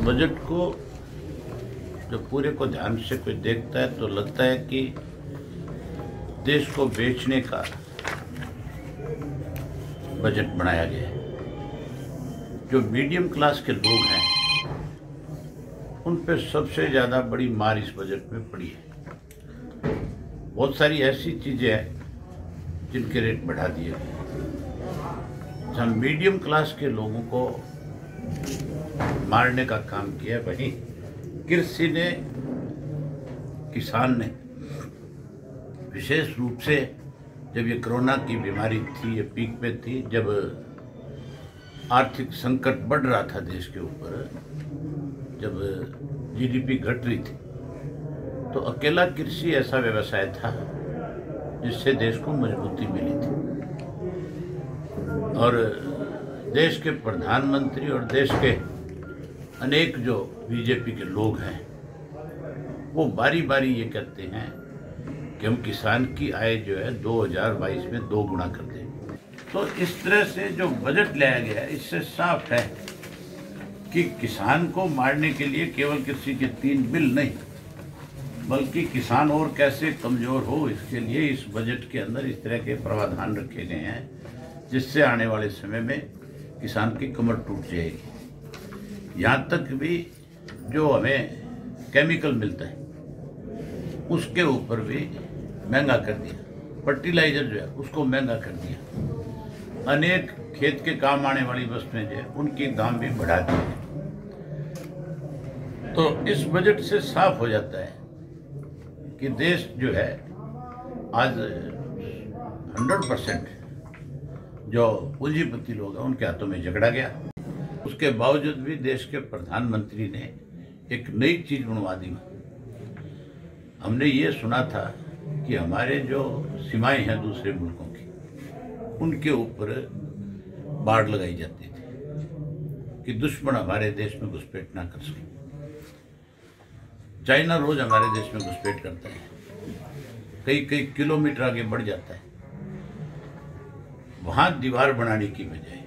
Budget को जब पूरे को ध्यान से कोई देखता है तो लगता है कि देश को बेचने का बजट बनाया गया है। जो मीडियम क्लास के लोग हैं उन पे सबसे ज़्यादा बड़ी मार इस बजट में पड़ी है। बहुत सारी ऐसी चीज़ें हैं जिनके रेट बढ़ा दिए गए। जहाँ मीडियम क्लास के लोगों को मारने का काम किया, वहीं कृषि ने, किसान ने विशेष रूप से जब ये कोरोना की बीमारी थी, ये पीक पे थी, जब आर्थिक संकट बढ़ रहा था देश के ऊपर, जब जीडीपी घट रही थी, तो अकेला कृषि ऐसा व्यवसाय था जिससे देश को मजबूती मिली थी। और देश के प्रधानमंत्री और देश के अनेक जो बीजेपी के लोग हैं वो बारी बारी ये कहते हैं कि हम किसान की आय जो है 2022 में 2 गुना कर देंगे। तो इस तरह से जो बजट लाया गया है, इससे साफ है कि किसान को मारने के लिए केवल कृषि के 3 बिल नहीं, बल्कि किसान और कैसे कमजोर हो, इसके लिए इस बजट के अंदर इस तरह के प्रावधान रखे गए हैं जिससे आने वाले समय में किसान की कमर टूट जाएगी। यहाँ तक भी जो हमें केमिकल मिलता है उसके ऊपर भी महंगा कर दिया, फर्टिलाइजर जो है उसको महंगा कर दिया, अनेक खेत के काम आने वाली वस्तुएं जो है उनके दाम भी बढ़ा दिए। तो इस बजट से साफ हो जाता है कि देश जो है आज 100% जो पूंजीपति लोग हैं उनके हाथों में झगड़ा गया। उसके बावजूद भी देश के प्रधानमंत्री ने एक नई चीज बनवा दी। हमने ये सुना था कि हमारे जो सीमाएं हैं दूसरे मुल्कों की, उनके ऊपर बाड़ लगाई जाती थी कि दुश्मन हमारे देश में घुसपैठ ना कर सके। चाइना रोज हमारे देश में घुसपैठ करता है, कई कई किलोमीटर आगे बढ़ जाता है। वहां दीवार बनाने की बजाय,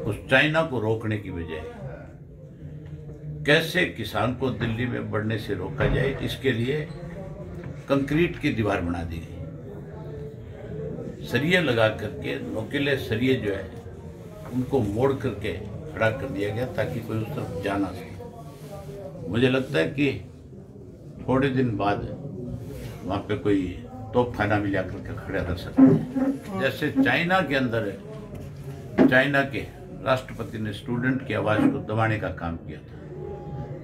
उस चाइना को रोकने की बजाय कैसे किसान को दिल्ली में बढ़ने से रोका जाए, इसके लिए कंक्रीट की दीवार बना दी गई। सरिये लगा करके, नोकीले सरिये जो है उनको मोड़ करके खड़ा कर दिया गया ताकि कोई उस तरफ जा ना सके। मुझे लगता है कि थोड़े दिन बाद वहाँ पे कोई तोपखाना भी जाकर के खड़ा कर सकते हैं। जैसे चाइना के अंदर चाइना के राष्ट्रपति ने स्टूडेंट की आवाज़ को दबाने का काम किया था,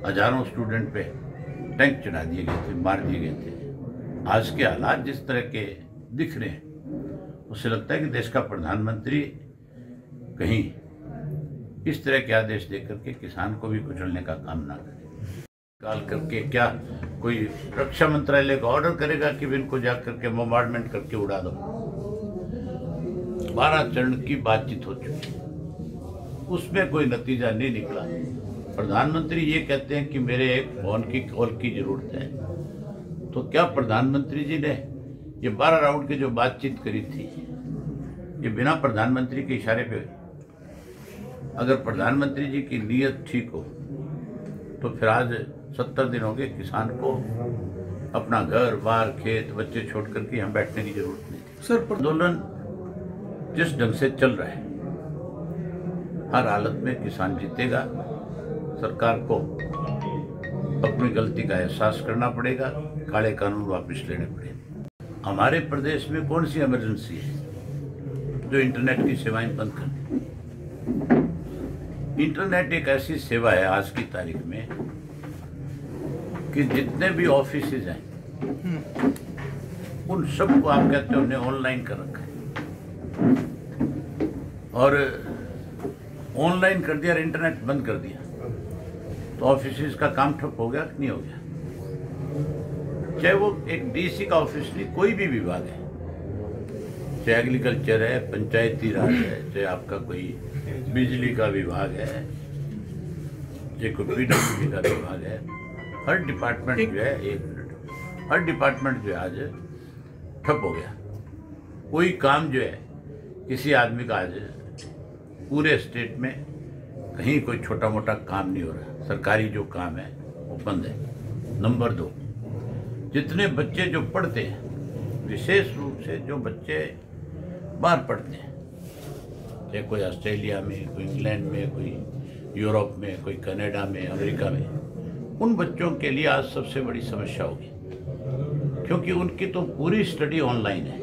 हजारों स्टूडेंट पे टैंक चढ़ा दिए गए थे, मार दिए गए थे। आज के हालात जिस तरह के दिख रहे हैं, उससे लगता है कि देश का प्रधानमंत्री कहीं इस तरह के आदेश दे करके किसान को भी कुचलने का काम ना करे। काल करके क्या कोई रक्षा मंत्रालय का ऑर्डर करेगा कि इनको जाकर के बम्बार्डमेंट करके उड़ा दो। 12 चरण की बातचीत हो चुकी, उसमें कोई नतीजा नहीं निकला। प्रधानमंत्री ये कहते हैं कि मेरे एक फोन की कॉल की जरूरत है। तो क्या प्रधानमंत्री जी ने ये 12 राउंड की जो बातचीत करी थी, ये बिना प्रधानमंत्री के इशारे पे? अगर प्रधानमंत्री जी की नीयत ठीक हो तो फिर आज 70 दिन हो गए किसान को अपना घर बार खेत बच्चे छोड़ करके यहाँ बैठने की जरूरत नहीं थी। सर, आंदोलन जिस ढंग से चल रहा है, हर हालत में किसान जीतेगा। सरकार को अपनी गलती का एहसास करना पड़ेगा, काले कानून वापस लेने पड़ेंगे। हमारे प्रदेश में कौन सी इमरजेंसी है जो इंटरनेट की सेवाएं बंद कर दी? इंटरनेट एक ऐसी सेवा है आज की तारीख में कि जितने भी ऑफिसेज हैं उन सबको आप कहते हो हमने ऑनलाइन कर रखा है, और ऑनलाइन कर दिया और इंटरनेट बंद कर दिया, तो ऑफिसेज का काम ठप हो गया कि नहीं हो गया? चाहे वो एक डीसी का ऑफिस नहीं, कोई भी विभाग है, चाहे एग्रीकल्चर है, पंचायती राज है, चाहे आपका कोई बिजली का विभाग है, चाहे कोई पीडब्ल्यूडी का विभाग है, हर डिपार्टमेंट जो है, एक मिनट, हर डिपार्टमेंट जो है आज ठप हो गया। कोई काम जो है किसी आदमी का आज पूरे स्टेट में कहीं कोई छोटा मोटा काम नहीं हो रहा, सरकारी जो काम है वो बंद है। नंबर 2, जितने बच्चे जो पढ़ते हैं, विशेष रूप से जो बच्चे बाहर पढ़ते हैं, चाहे कोई ऑस्ट्रेलिया में, कोई इंग्लैंड में, कोई यूरोप में, कोई कनाडा में, अमेरिका में, उन बच्चों के लिए आज सबसे बड़ी समस्या होगी, क्योंकि उनकी तो पूरी स्टडी ऑनलाइन है।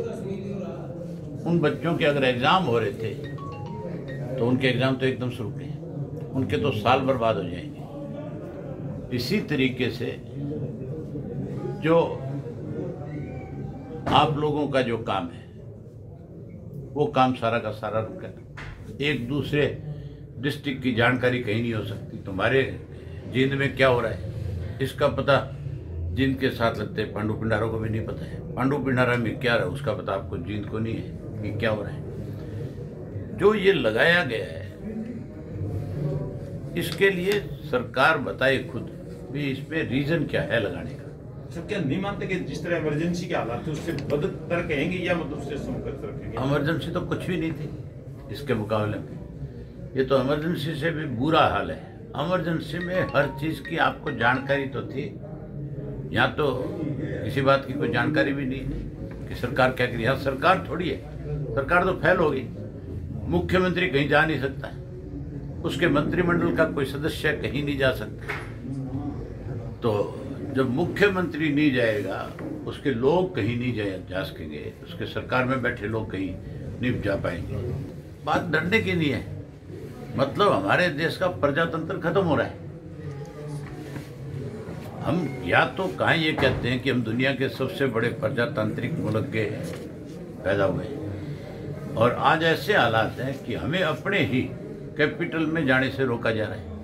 उन बच्चों के अगर एग्ज़ाम हो रहे थे तो उनके एग्ज़ाम तो एकदम से रुक गए, उनके तो साल बर्बाद हो जाएंगे। इसी तरीके से जो आप लोगों का जो काम है वो काम सारा का सारा रुक गया। एक दूसरे डिस्ट्रिक्ट की जानकारी कहीं नहीं हो सकती। तुम्हारे जींद में क्या हो रहा है इसका पता जींद के साथ लगते हैं, पांडु पिंडारों को भी नहीं पता है। पांडु पिंडारा में क्या रहा है उसका पता आपको जींद को नहीं है कि क्या हो रहा है। जो ये लगाया गया है इसके लिए सरकार बताए खुद भी इस पे रीजन क्या है लगाने का। सर क्या नहीं मानते कि जिस तरह इमरजेंसी के हालात थे उससे बदतर कहेंगे या मतलब उससे समकक्ष रखेंगे? इमरजेंसी तो कुछ भी नहीं थी इसके मुकाबले में। ये तो इमरजेंसी से भी बुरा हाल है। इमरजेंसी में हर चीज़ की आपको जानकारी तो थी, यहाँ तो किसी बात की कोई जानकारी भी नहीं है कि सरकार क्या करी। यहाँ सरकार थोड़ी है, सरकार तो फेल हो गई। मुख्यमंत्री कहीं जा नहीं सकता है, उसके मंत्रिमंडल का कोई सदस्य कहीं नहीं जा सकता। तो जब मुख्यमंत्री नहीं जाएगा, उसके लोग कहीं नहीं जा सकेंगे, उसके सरकार में बैठे लोग कहीं नहीं जा पाएंगे। बात डरने की नहीं है, मतलब हमारे देश का प्रजातंत्र खत्म हो रहा है। हम या तो कहाँ ये कहते हैं कि हम दुनिया के सबसे बड़े प्रजातांत्रिक मुल्क के पैदा हुए हैं, और आज ऐसे हालात हैं कि हमें अपने ही कैपिटल में जाने से रोका जा रहा है।